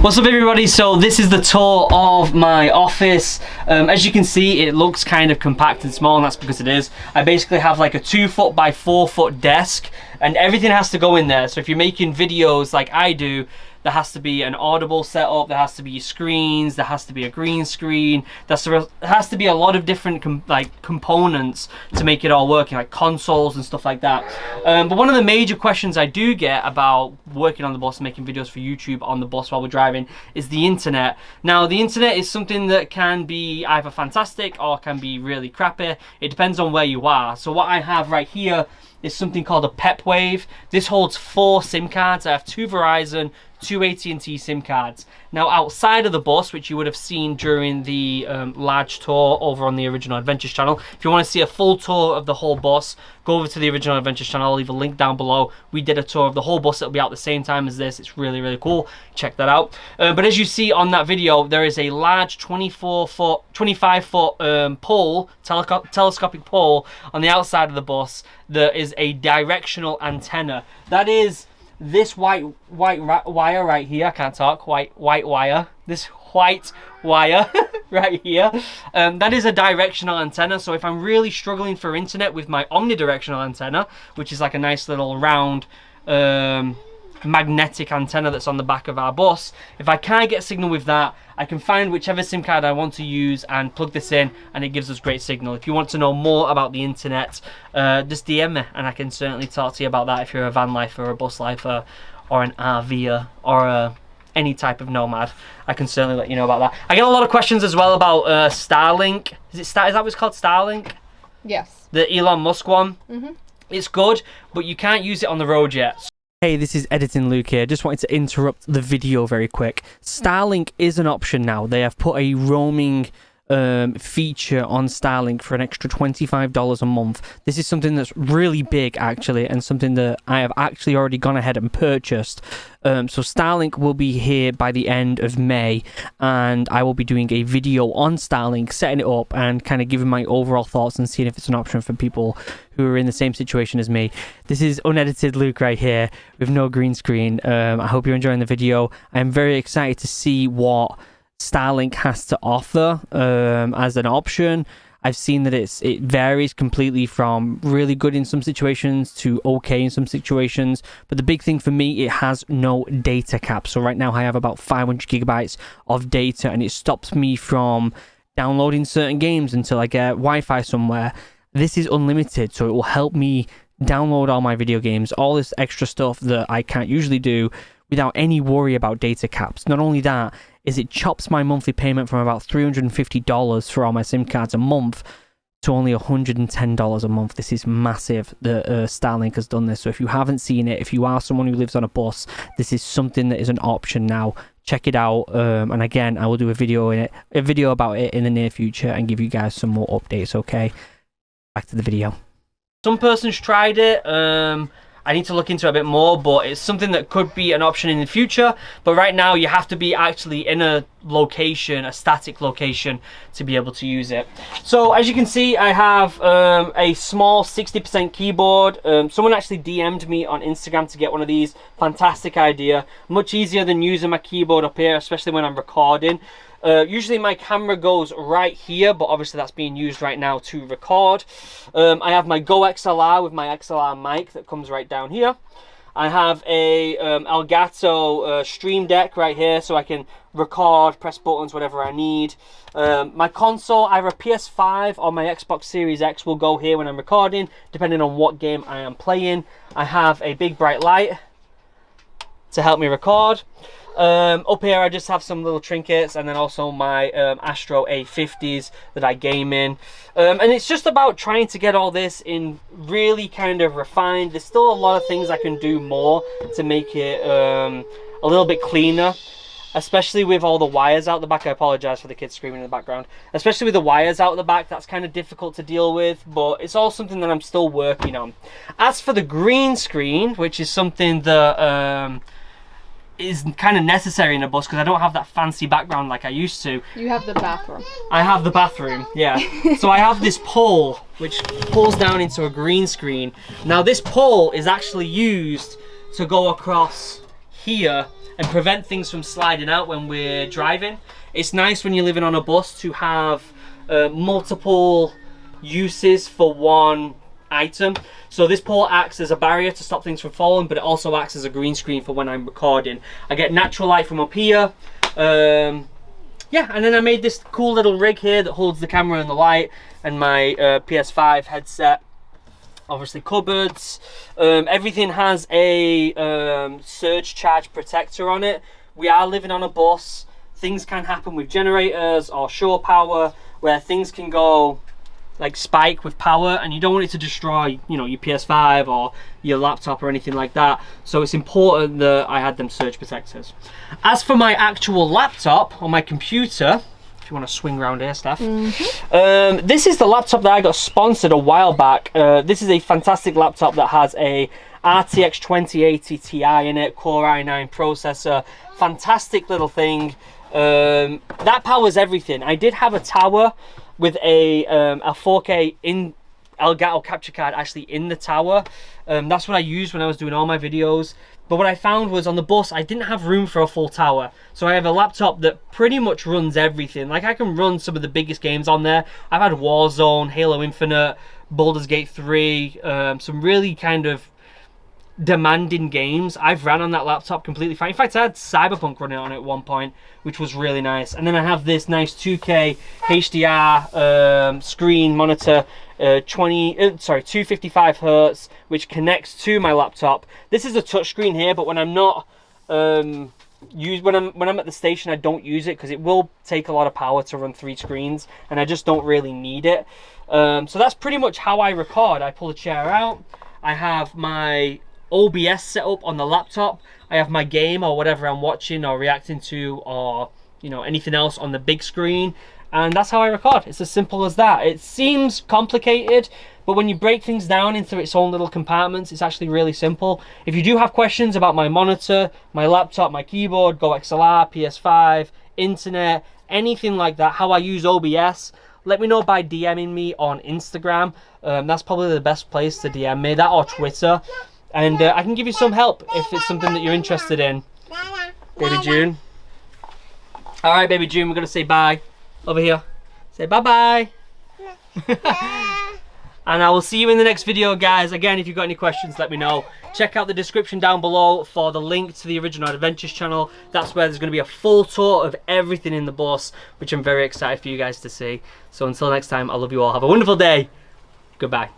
What's up everybody? So this is the tour of my office. As you can see, it looks kind of compact and small, and that's because it is. I basically have like a 2 foot by 4 foot desk, and everything has to go in there. So if you're making videos like I do, there has to be an audible setup, there has to be screens, there has to be a green screen, there has to be a lot of different components to make it all working, like consoles and stuff like that. But one of the major questions I do get about working on the bus and making videos for YouTube on the bus while we're driving is the internet. Now, the internet is something that can be either fantastic or can be really crappy. It depends on where you are. So what I have right here is something called a PEP Wave. This holds 4 SIM cards. I have 2 Verizon, 2 AT&T SIM cards. Now, outside of the bus, which you would have seen during the large tour over on the Original Adventures channel, if you want to see a full tour of the whole bus, go over to the Original Adventures channel. I'll leave a link down below. We did a tour of the whole bus. It'll be out the same time as this. It's really, really cool. Check that out. But as you see on that video, there is a large 25 foot pole, telescopic pole on the outside of the bus that is a directional antenna. That is this white wire right here. I can't talk. White wire. This white wire right here. That is a directional antenna. So if I'm really struggling for internet with my omnidirectional antenna, which is like a nice little round magnetic antenna that's on the back of our bus, if I can't get signal with that, I can find whichever SIM card I want to use and plug this in, and it gives us great signal. If you want to know more about the internet, just DM me and I can certainly talk to you about that if you're a van lifer or a bus lifer or an RVer or any type of nomad. I can certainly let you know about that. I get a lot of questions as well about Starlink. Is that what it's called, Starlink? Yes. The Elon Musk one? Mm-hmm. It's good, but you can't use it on the road yet. Hey, this is Editing Luke here. Just wanted to interrupt the video very quick. Starlink is an option now. They have put a roaming feature on Starlink for an extra $25 a month. This is something that's really big actually, and something that I have actually already gone ahead and purchased. So Starlink will be here by the end of May, and I will be doing a video on Starlink, setting it up and kind of giving my overall thoughts and seeing if it's an option for people who are in the same situation as me. This is unedited Luke right here with no green screen. I hope you're enjoying the video. I'm very excited to see what Starlink has to offer as an option. I've seen that it varies completely from really good in some situations to okay in some situations, but the big thing for me, it has no data cap. So right now I have about 500 gigabytes of data, and it stops me from downloading certain games until I get Wi-Fi somewhere. This is unlimited, so it will help me download all my video games, all this extra stuff that I can't usually do without any worry about data caps. Not only that, is it chops my monthly payment from about $350 for all my SIM cards a month to only $110 a month. This is massive that Starlink has done this. So if you haven't seen it, if you are someone who lives on a bus, this is something that is an option now. Check it out. And again, I will do a video about it in the near future and give you guys some more updates. Okay, back to the video. Some person's tried it. I need to look into it a bit more, but it's something that could be an option in the future. But right now, you have to be actually in a location, a static location, to be able to use it. So as you can see, I have a small 60% keyboard. Someone actually DM'd me on Instagram to get one of these. Fantastic idea. Much easier than using my keyboard up here, especially when I'm recording. Usually my camera goes right here, but obviously that's being used right now to record. I have my Go XLR with my XLR mic that comes right down here. I have a Elgato Stream Deck right here, so I can record, press buttons, whatever I need. My console, either a PS5 or my Xbox Series X will go here when I'm recording, depending on what game I am playing. I have a big bright light to help me record. Up here I just have some little trinkets, and then also my Astro A50s that I game in. And it's just about trying to get all this in really kind of refined. There's still a lot of things I can do more to make it a little bit cleaner, especially with all the wires out the back. I apologize for the kids screaming in the background. Especially with the wires out the back, that's kind of difficult to deal with, but it's all something that I'm still working on. As for the green screen, which is something that is kind of necessary in a bus because I don't have that fancy background like I used to. You have the bathroom. I have the bathroom, yeah. So I have this pole which pulls down into a green screen. Now this pole is actually used to go across here and prevent things from sliding out when we're driving. It's nice when you're living on a bus to have multiple uses for one item. So this pole acts as a barrier to stop things from falling, but it also acts as a green screen for when I'm recording. I get natural light from up here. Yeah, and then I made this cool little rig here that holds the camera and the light, and my PS5 headset. Obviously cupboards. Everything has a surge charge protector on it. We are living on a bus. Things can happen with generators or shore power, where things can go like spike with power, and you don't want it to destroy, you know, your PS5 or your laptop or anything like that. So it's important that I had them surge protectors. As for my actual laptop or my computer, if you want to swing around here, Steph. This is the laptop that I got sponsored a while back. This is a fantastic laptop that has a RTX 2080 Ti in it, Core i9 processor. Fantastic little thing. That powers everything. I did have a tower with a 4K in Elgato capture card actually in the tower. That's what I used when I was doing all my videos. But what I found was on the bus, I didn't have room for a full tower. So I have a laptop that pretty much runs everything. Like I can run some of the biggest games on there. I've had Warzone, Halo Infinite, Baldur's Gate 3, some really kind of demanding games I've ran on that laptop completely fine. In fact, I had Cyberpunk running on it at one point, which was really nice. And then I have this nice 2K HDR screen monitor, 255 hertz, which connects to my laptop. This is a touch screen here, but when I'm not when I'm at the station, I don't use it because it will take a lot of power to run 3 screens, and I just don't really need it. So that's pretty much how I record. I pull a chair out. I have my OBS set up on the laptop. I have my game or whatever I'm watching or reacting to, or you know, anything else on the big screen, and that's how I record. It's as simple as that. It seems complicated, but when you break things down into its own little compartments, it's actually really simple. If you do have questions about my monitor, my laptop, my keyboard, Go XLR, PS5, internet, anything like that, how I use OBS, let me know by DMing me on Instagram. That's probably the best place to DM me, that or Twitter. And I can give you some help if it's something that you're interested in. Baby June. Alright, Baby June, we're going to say bye. Over here. Say bye-bye. And I will see you in the next video, guys. Again, if you've got any questions, let me know. Check out the description down below for the link to the Original Adventures channel. That's where there's going to be a full tour of everything in the bus, which I'm very excited for you guys to see. So until next time, I love you all. Have a wonderful day. Goodbye.